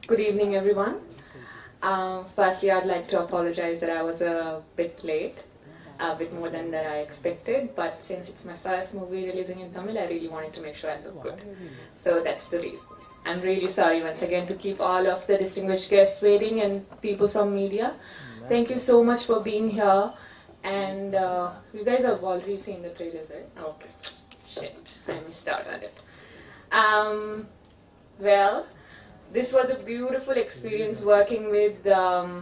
Good evening, everyone. Firstly, I'd like to apologize that I was a bit late, a bit more than that I expected. But since it's my first movie releasing in Tamil, I really wanted to make sure I look good. So that's the reason. I'm really sorry once again to keep all of the distinguished guests waiting and people from media. Thank you so much for being here. And you guys have already seen the trailers, right? Okay. Shit, I missed out on it. Well, this was a beautiful experience working with Andrew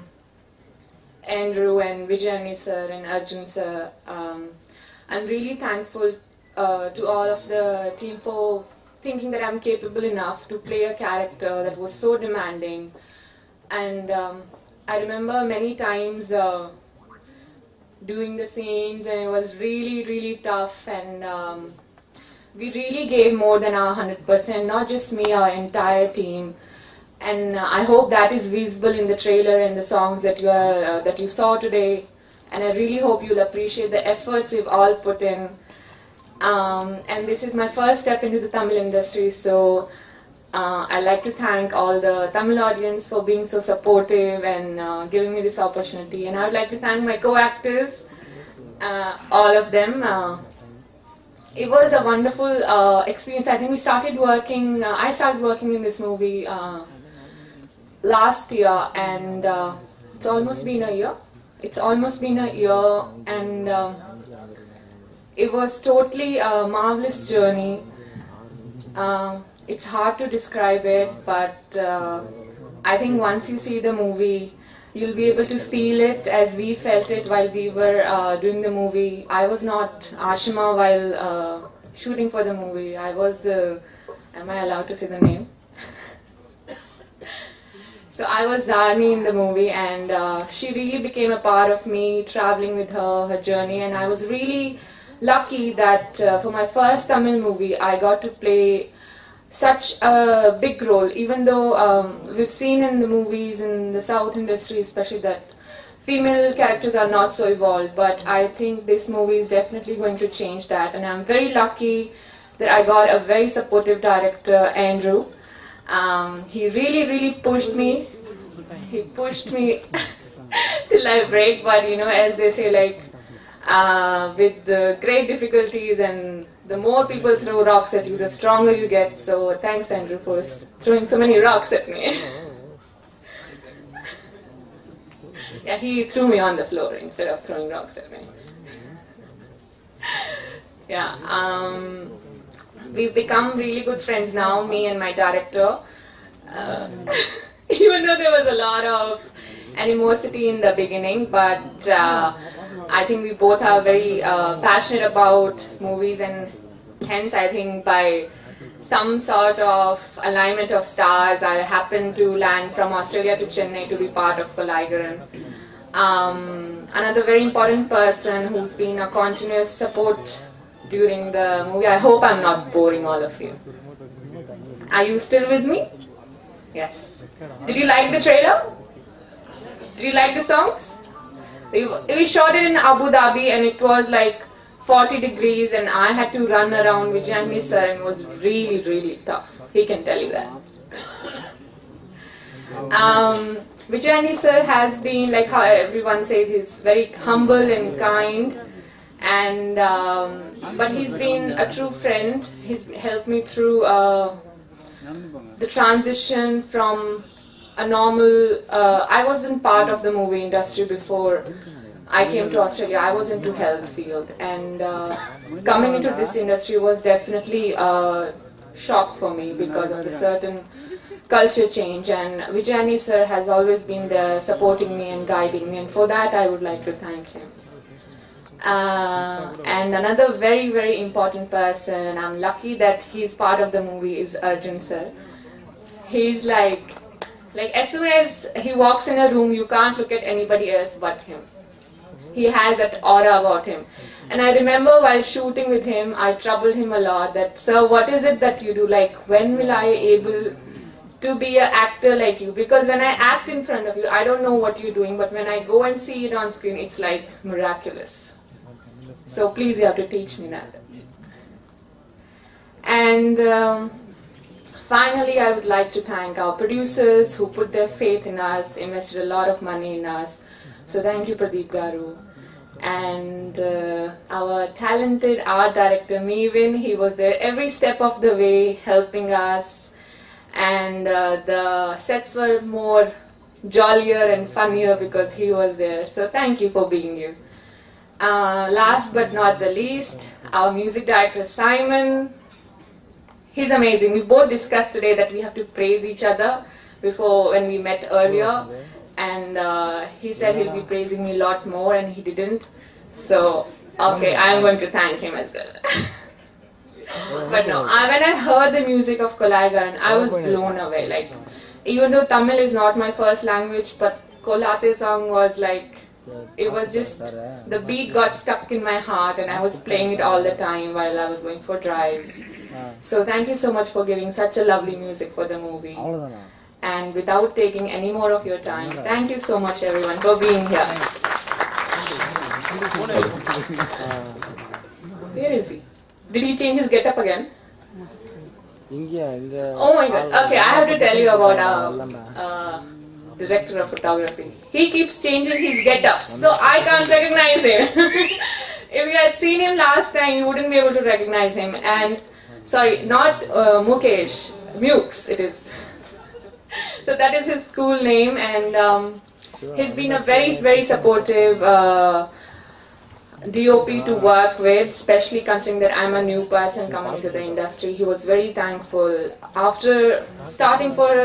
and Vijayani sir and Arjun sir. I'm really thankful to all of the team for thinking that I'm capable enough to play a character that was so demanding. And I remember many times doing the scenes, and it was really, really tough. And we really gave more than our 100%, not just me, our entire team. And I hope that is visible in the trailer and the songs that you saw today. And I really hope you'll appreciate the efforts you've all put in. And this is my first step into the Tamil industry, so I'd like to thank all the Tamil audience for being so supportive and giving me this opportunity. And I would like to thank my co-actors, all of them. It was a wonderful experience. I think I started working in this movie last year, and it's almost been a year. And it was totally a marvelous journey. It's hard to describe it, but I think once you see the movie, you'll be able to feel it as we felt it while we were doing the movie. I was not Ashima while shooting for the movie. I was am I allowed to say the name? So I was Dharni in the movie, and she really became a part of me, traveling with her journey. And I was really lucky that for my first Tamil movie, I got to play such a big role. Even though we've seen in the movies in the South industry, especially, that female characters are not so evolved. But I think this movie is definitely going to change that. And I'm very lucky that I got a very supportive director, Andrew. He really pushed me. He pushed me till I break, but as they say, like, with the great difficulties and the more people throw rocks at you, the stronger you get. So thanks, Andrew, for throwing so many rocks at me. Yeah, he threw me on the floor instead of throwing rocks at me. Yeah, we've become really good friends now, me and my director. Even though there was a lot of animosity in the beginning, but I think we both are very passionate about movies, and hence I think by some sort of alignment of stars, I happened to land from Australia to Chennai to be part of Kolaigaran. Another very important person who's been a continuous support during the movie. I hope I'm not boring all of you. Are you still with me? Yes. Did you like the trailer? Did you like the songs? We shot it in Abu Dhabi, and it was like 40 degrees, and I had to run around Vijayani sir, and it was really tough. He can tell you that. Vijayani sir has been, like how everyone says, he's very humble and kind, and but he's been a true friend. He's helped me through the transition from a normal. I wasn't part of the movie industry before I came to Australia. I was into health field, and coming into this industry was definitely a shock for me because of the certain culture change. And Vijayani sir has always been there supporting me and guiding me, and for that I would like to thank him. And another very important person, and I'm lucky that he's part of the movie, is Arjun sir. He's like as soon as he walks in a room, you can't look at anybody else but him. He has that aura about him. And I remember while shooting with him, I troubled him a lot that, sir, what is it that you do? Like, when will I able to be an actor like you? Because when I act in front of you, I don't know what you're doing, but when I go and see it on screen, it's like miraculous. So please, you have to teach me that. And Finally, I would like to thank our producers who put their faith in us, invested a lot of money in us. So thank you, Pradeep Garu. And our talented art director, Meevin, he was there every step of the way helping us. And the sets were more jollier and funnier because he was there. So thank you for being you. Last but not the least, our music director, Simon. He's amazing. We both discussed today that we have to praise each other when we met earlier. And he said he'll be praising me a lot more, and he didn't. So, okay, I'm going to thank him as well. But no, when I heard the music of Kolaigaran, I was blown away. Like, even though Tamil is not my first language, but Kolate song was like, it was just, the beat got stuck in my heart, and I was playing it all the time while I was going for drives. So thank you so much for giving such a lovely music for the movie. And without taking any more of your time, thank you so much everyone for being here. Where is he? Did he change his get-up again? Oh my god. Okay, I have to tell you about our director of photography. He keeps changing his get-ups, so I can't recognize him. If you had seen him last time, you wouldn't be able to recognize him. And sorry, not Mukesh, Mukes it is. So that is his school name, and he's been a very, very supportive DOP to work with, especially considering that I'm a new person coming into the industry. He was very thankful. After starting for